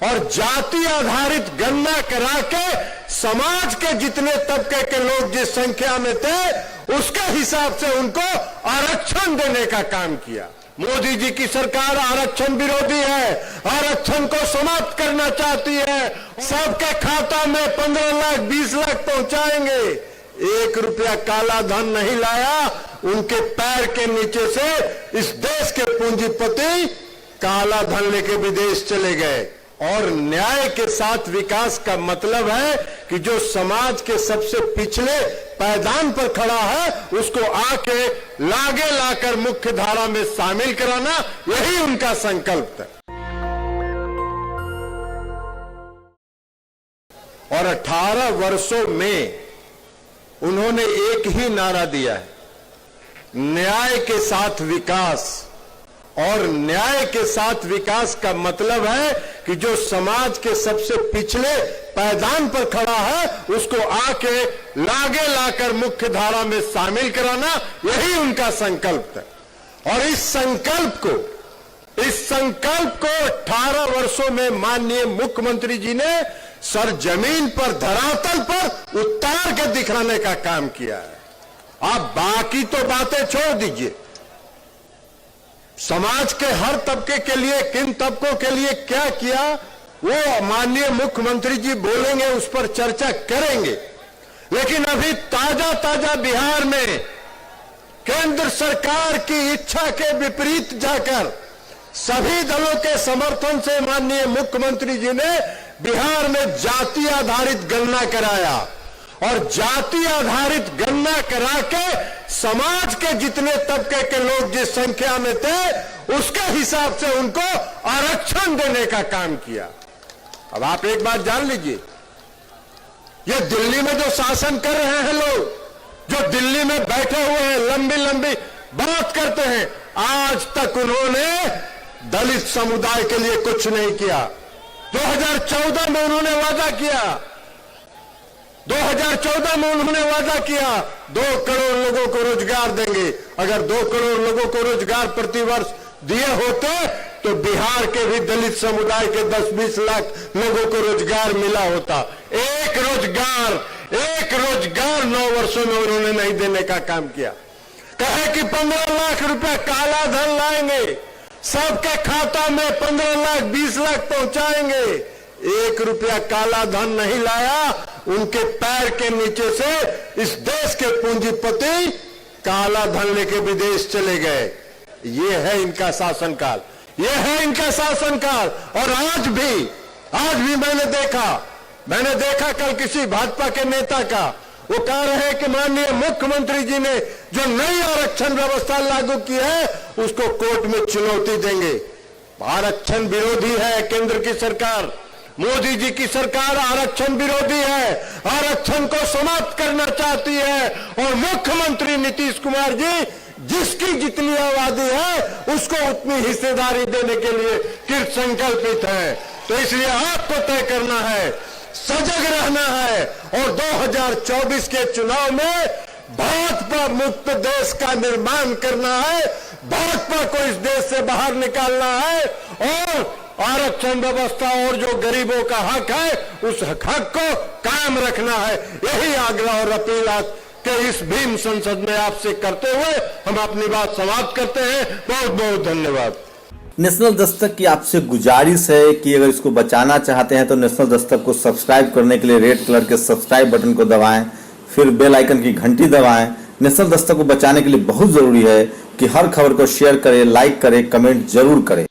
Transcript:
और जाति आधारित गणना करा के समाज के जितने तबके के लोग जिस संख्या में थे उसके हिसाब से उनको आरक्षण देने का काम किया। मोदी जी की सरकार आरक्षण विरोधी है, आरक्षण को समाप्त करना चाहती है। सबके खाता में 15 लाख 20 लाख पहुंचाएंगे। 1 रुपया काला धन नहीं लाया, उनके पैर के नीचे से इस देश के पूंजीपति काला धन लेके विदेश चले गए। और न्याय के साथ विकास का मतलब है कि जो समाज के सबसे पिछले पायदान पर खड़ा है उसको आके लागे लाकर मुख्य धारा में शामिल कराना, यही उनका संकल्प है। और 18 वर्षों में उन्होंने एक ही नारा दिया है, न्याय के साथ विकास। और न्याय के साथ विकास का मतलब है कि जो समाज के सबसे पिछले पायदान पर खड़ा है उसको आके लागे लाकर मुख्य धारा में शामिल कराना, यही उनका संकल्प है। और इस संकल्प को 18 वर्षों में माननीय मुख्यमंत्री जी ने सर जमीन पर, धरातल पर उतार के दिखाने का काम किया है। आप बाकी तो बातें छोड़ दीजिए, समाज के हर तबके के लिए, किन तबकों के लिए क्या किया वो माननीय मुख्यमंत्री जी बोलेंगे, उस पर चर्चा करेंगे। लेकिन अभी ताजा बिहार में केंद्र सरकार की इच्छा के विपरीत जाकर सभी दलों के समर्थन से माननीय मुख्यमंत्री जी ने बिहार में जाति आधारित गणना कराया। और जाति आधारित गणना करा के समाज के जितने तबके के लोग जिस संख्या में थे उसके हिसाब से उनको आरक्षण देने का काम किया। अब आप एक बात जान लीजिए, ये दिल्ली में जो शासन कर रहे हैं लोग, जो दिल्ली में बैठे हुए हैं, लंबी लंबी बात करते हैं, आज तक उन्होंने दलित समुदाय के लिए कुछ नहीं किया। 2014 में उन्होंने वादा किया, 2014 में उन्होंने वादा किया 2 करोड़ लोगों को रोजगार देंगे। अगर 2 करोड़ लोगों को रोजगार प्रतिवर्ष दिए होते तो बिहार के भी दलित समुदाय के 10-20 लाख लोगों को रोजगार मिला होता। एक रोजगार 9 वर्षों में उन्होंने नहीं देने का काम किया। कहे कि 15 लाख रुपया काला धन लाएंगे, सबके खाता में 15 लाख 20 लाख पहुंचाएंगे। 1 रुपया काला धन नहीं लाया, उनके पैर के नीचे से इस देश के पूंजीपति काला धन लेके विदेश चले गए। ये है इनका शासनकाल, ये है इनका शासनकाल। और आज भी मैंने देखा कल किसी भाजपा के नेता का, वो कह रहे हैं कि माननीय मुख्यमंत्री जी ने जो नई आरक्षण व्यवस्था लागू की है उसको कोर्ट में चुनौती देंगे। आरक्षण विरोधी है केंद्र की सरकार, मोदी जी की सरकार आरक्षण विरोधी है, आरक्षण को समाप्त करना चाहती है। और मुख्यमंत्री नीतीश कुमार जी जिसकी जितनी आबादी है उसको उतनी हिस्सेदारी देने के लिए कृत संकल्पित है। तो इसलिए आपको तय करना है, सजग रहना है और 2024 के चुनाव में भाजपा मुक्त देश का निर्माण करना है, भाजपा को इस देश से बाहर निकालना है और आरक्षण व्यवस्था और जो गरीबों का हक है उस हक को कायम रखना है। यही आग्रह और अपील आज के इस भीम संसद में आपसे करते हुए हम अपनी बात समाप्त करते हैं। बहुत बहुत धन्यवाद। नेशनल दस्तक की आपसे गुजारिश है कि अगर इसको बचाना चाहते हैं तो नेशनल दस्तक को सब्सक्राइब करने के लिए रेड कलर के सब्सक्राइब बटन को दबाएं, फिर बेल आइकन की घंटी दबाएं। नेशनल दस्तक को बचाने के लिए बहुत जरूरी है कि हर खबर को शेयर करें, लाइक करें, कमेंट जरूर करें।